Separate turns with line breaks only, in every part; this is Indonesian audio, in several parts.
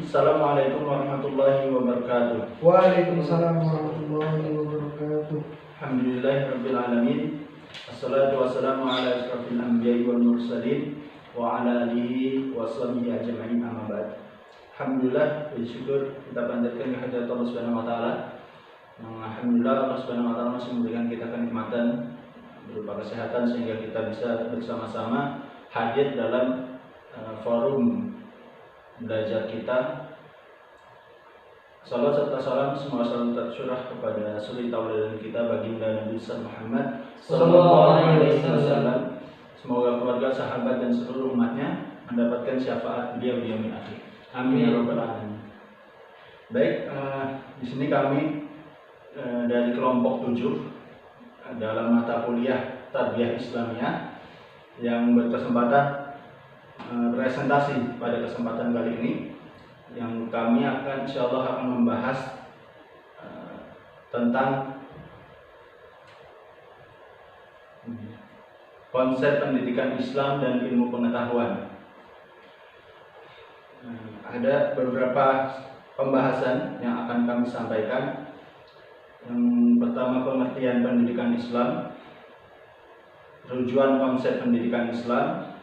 Assalamualaikum warahmatullahi wabarakatuh.
Waalaikumsalam warahmatullahi wabarakatuh.
Alhamdulillahirabbil alamin. Assalatu wassalamu ala asyrafil anbiya'i wal mursalin wa ala alihi wa sahbihi ajma'in, amma ba'd. Alhamdulillah, puji syukur kita panjatkan kehadirat Allah Subhanahu wa taala. Alhamdulillah, Allah Subhanahu wa taala masih memberikan kita kenikmatan berupa kesehatan sehingga kita bisa bersama-sama hadir dalam forum belajar kita. Salam serta salam semoga selalu tercurah kepada suri tauladan kita baginda Nabi Muhammad sallallahu alaihi wasallam. Semoga keluarga, sahabat dan seluruh umatnya mendapatkan syafaat beliau di yaumil akhir. Amin ya rabbal alamin. Baik, di sini kami dari kelompok 7 dalam mata kuliah Tarbiyah Islamiyah yang berkesempatan presentasi pada kesempatan kali ini, yang kami akan insyaallah akan membahas tentang konsep pendidikan Islam dan ilmu pengetahuan. Ada beberapa pembahasan yang akan kami sampaikan. Yang pertama, pengertian pendidikan Islam, rujukan konsep pendidikan Islam,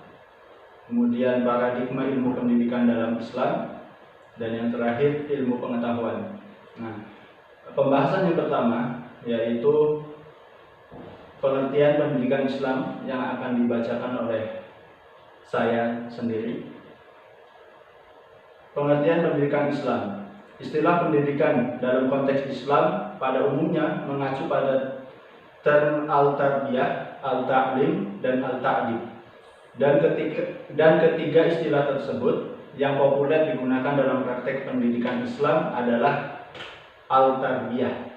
kemudian paradigma ilmu pendidikan dalam Islam, dan yang terakhir ilmu pengetahuan. Nah, pembahasan yang pertama yaitu pengertian pendidikan Islam yang akan dibacakan oleh saya sendiri. Pengertian pendidikan Islam. Istilah pendidikan dalam konteks Islam pada umumnya mengacu pada term al-tarbiyah, al-ta'lim, dan al-ta'dib. Dan ketiga istilah tersebut yang populer digunakan dalam praktek pendidikan Islam adalah al-tarbiyah,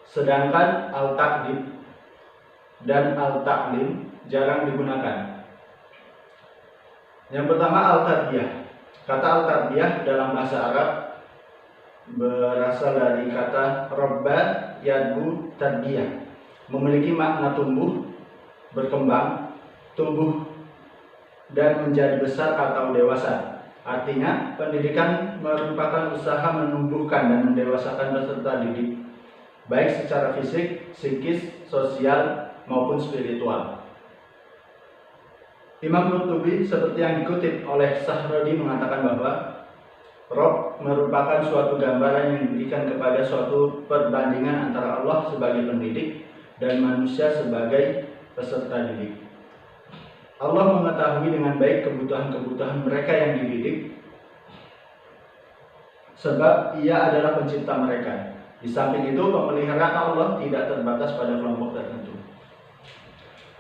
sedangkan al-ta'dib dan al-ta'lim jarang digunakan. Yang pertama, al-tarbiyah. Kata al-tarbiyah dalam bahasa Arab berasal dari kata robba yadbu tarbiyah, memiliki makna tumbuh, berkembang, tumbuh dan menjadi besar atau dewasa. Artinya, pendidikan merupakan usaha menumbuhkan dan mendewasakan peserta didik, baik secara fisik, psikis, sosial maupun spiritual. Imam Qurtubi seperti yang dikutip oleh Sahrodi mengatakan bahwa Rob merupakan suatu gambaran yang diberikan kepada suatu perbandingan antara Allah sebagai pendidik dan manusia sebagai peserta didik. Allah mengetahui dengan baik kebutuhan-kebutuhan mereka yang dididik, sebab Ia adalah pencipta mereka. Di samping itu, pemeliharaan Allah tidak terbatas pada kelompok tertentu.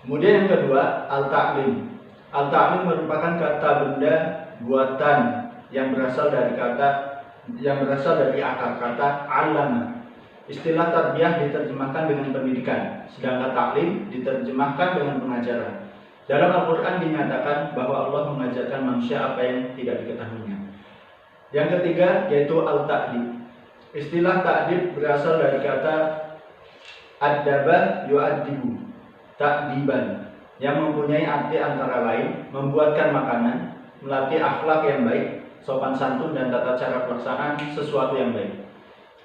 Kemudian yang kedua, al-ta'lim. Al-ta'lim merupakan kata benda buatan yang berasal dari akar kata alama. Istilah tarbiyah diterjemahkan dengan pendidikan, sedangkan taklim diterjemahkan dengan pengajaran. Dalam Al-Quran dinyatakan bahwa Allah mengajarkan manusia apa yang tidak diketahuinya. Yang ketiga yaitu al-ta'dib. Istilah ta'dib berasal dari kata ad-daba yu'addibu, ta'diban, yang mempunyai arti antara lain membuatkan makanan, melatih akhlak yang baik, sopan santun dan tata cara pelaksanaan sesuatu yang baik.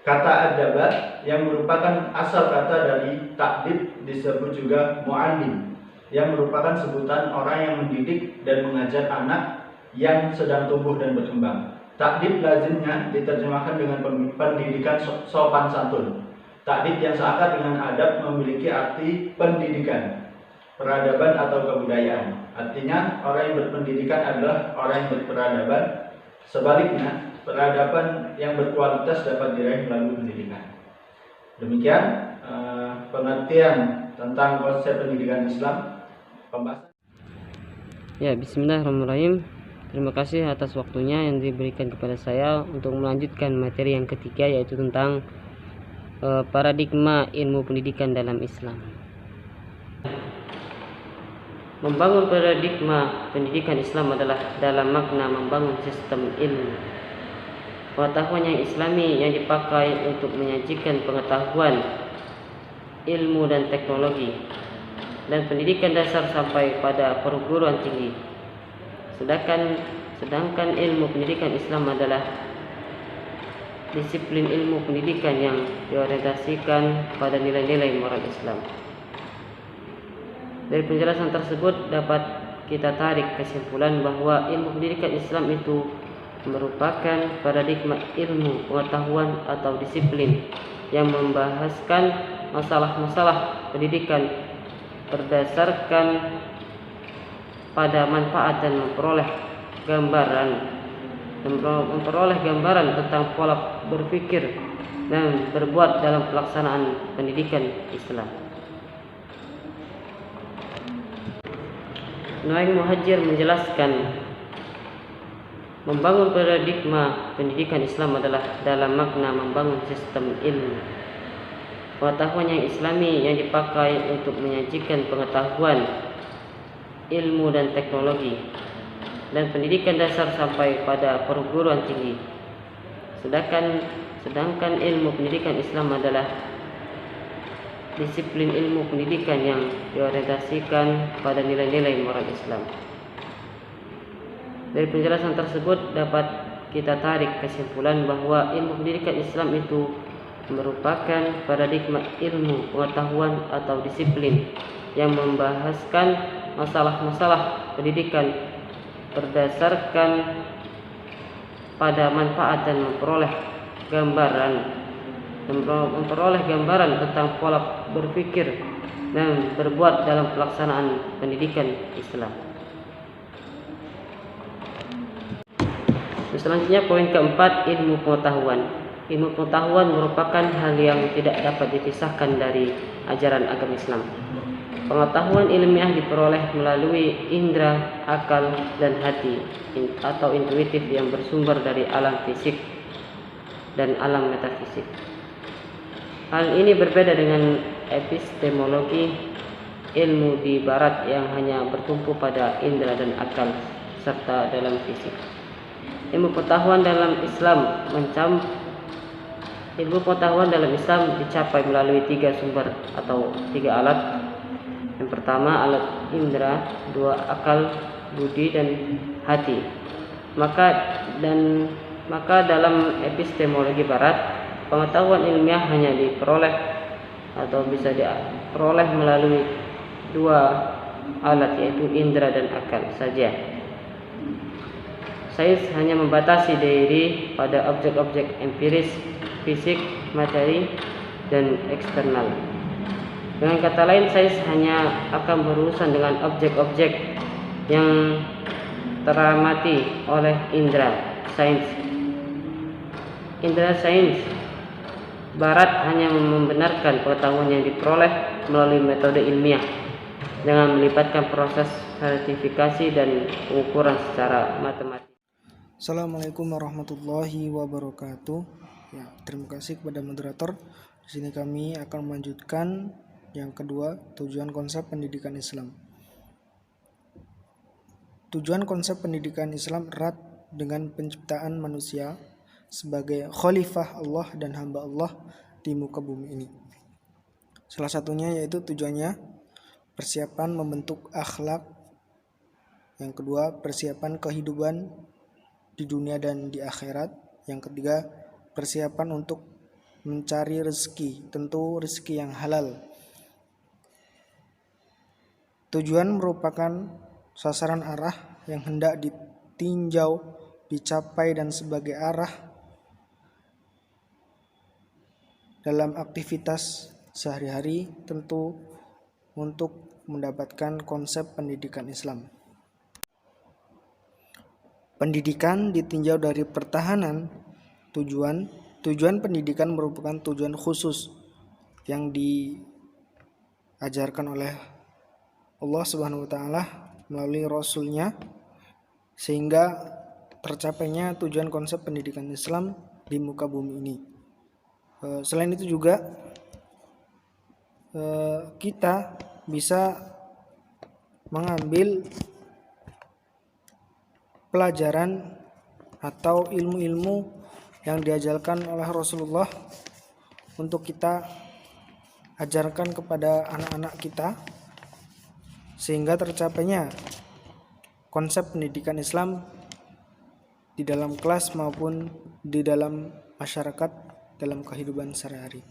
Kata ad-daba yang merupakan asal kata dari ta'dib disebut juga mu'allim, yang merupakan sebutan orang yang mendidik dan mengajar anak yang sedang tumbuh dan berkembang. Ta'dib lazimnya diterjemahkan dengan pendidikan sopan santun. Ta'dib yang seakar dengan adab memiliki arti pendidikan, peradaban atau kebudayaan. Artinya orang yang berpendidikan adalah orang yang berperadaban. Sebaliknya, peradaban yang berkualitas dapat diraih melalui pendidikan. Demikian pengertian tentang konsep pendidikan Islam. Pembahasan.
Ya, bismillahirrahmanirrahim. Terima kasih atas waktunya yang diberikan kepada saya untuk melanjutkan materi yang ketiga, yaitu tentang paradigma ilmu pendidikan dalam Islam. Membangun paradigma pendidikan Islam adalah dalam makna membangun sistem ilmu pengetahuan yang islami yang dipakai untuk menyajikan pengetahuan, ilmu dan teknologi dan pendidikan dasar sampai pada perguruan tinggi. Sedangkan ilmu pendidikan Islam adalah disiplin ilmu pendidikan yang diorientasikan pada nilai-nilai moral Islam. Dari penjelasan tersebut dapat kita tarik kesimpulan bahwa ilmu pendidikan Islam itu merupakan paradigma ilmu pengetahuan atau disiplin yang membahaskan masalah-masalah pendidikan berdasarkan pada manfaat dan memperoleh gambaran tentang pola berpikir dan berbuat dalam pelaksanaan pendidikan Islam. Nuaim Muhajir menjelaskan, membangun paradigma pendidikan Islam adalah dalam makna membangun sistem ilmu pengetahuan yang islami yang dipakai untuk menyajikan pengetahuan, ilmu dan teknologi dan pendidikan dasar sampai pada perguruan tinggi. Sedangkan ilmu pendidikan Islam adalah disiplin ilmu pendidikan yang diorientasikan pada nilai-nilai moral Islam. Dari penjelasan tersebut dapat kita tarik kesimpulan bahwa ilmu pendidikan Islam itu merupakan paradigma ilmu pengetahuan atau disiplin yang membahaskan masalah-masalah pendidikan berdasarkan pada manfaat dan memperoleh gambaran tentang pola berpikir dan berbuat dalam pelaksanaan pendidikan Islam. Selanjutnya poin keempat, ilmu pengetahuan. Ilmu pengetahuan merupakan hal yang tidak dapat dipisahkan dari ajaran agama Islam. Pengetahuan ilmiah diperoleh melalui indera, akal, dan hati atau intuitif yang bersumber dari alam fisik dan alam metafisik. Hal ini berbeda dengan epistemologi ilmu di barat yang hanya bertumpu pada indera dan akal serta dalam fisik. Ilmu pengetahuan dalam Islam dicapai melalui 3 sumber atau 3 alat. Yang pertama alat indera, 2 akal, budi dan hati. Maka dalam epistemologi barat, pengetahuan ilmiah hanya diperoleh atau bisa diperoleh melalui 2 alat, yaitu indera dan akal saja. Sains hanya membatasi diri pada objek-objek empiris, fisik, materi, dan eksternal. Dengan kata lain, sains hanya akan berurusan dengan objek-objek yang teramati oleh indera sains. Indera sains barat hanya membenarkan pengetahuan yang diperoleh melalui metode ilmiah dengan melibatkan proses sertifikasi dan pengukuran secara matematik.
Assalamualaikum warahmatullahi wabarakatuh. Ya, terima kasih kepada moderator. Di sini kami akan melanjutkan yang kedua, tujuan konsep pendidikan Islam. Tujuan konsep pendidikan Islam erat dengan penciptaan manusia sebagai khalifah Allah dan hamba Allah di muka bumi ini. Salah satunya yaitu tujuannya persiapan membentuk akhlak. Yang kedua, persiapan kehidupan di dunia dan di akhirat. Yang ketiga, persiapan untuk mencari rezeki, tentu rezeki yang halal. Tujuan merupakan sasaran arah yang hendak ditinjau, dicapai dan sebagai arah dalam aktivitas sehari-hari, tentu untuk mendapatkan konsep pendidikan Islam. Pendidikan ditinjau dari pertahanan. Tujuan pendidikan merupakan tujuan khusus yang diajarkan oleh Allah Subhanahu wa taala melalui Rasul-Nya, sehingga tercapainya tujuan konsep pendidikan Islam di muka bumi ini. Selain itu juga kita bisa mengambil pelajaran atau ilmu-ilmu yang diajarkan oleh Rasulullah untuk kita ajarkan kepada anak-anak kita, sehingga tercapainya konsep pendidikan Islam di dalam kelas maupun di dalam masyarakat dalam kehidupan sehari-hari.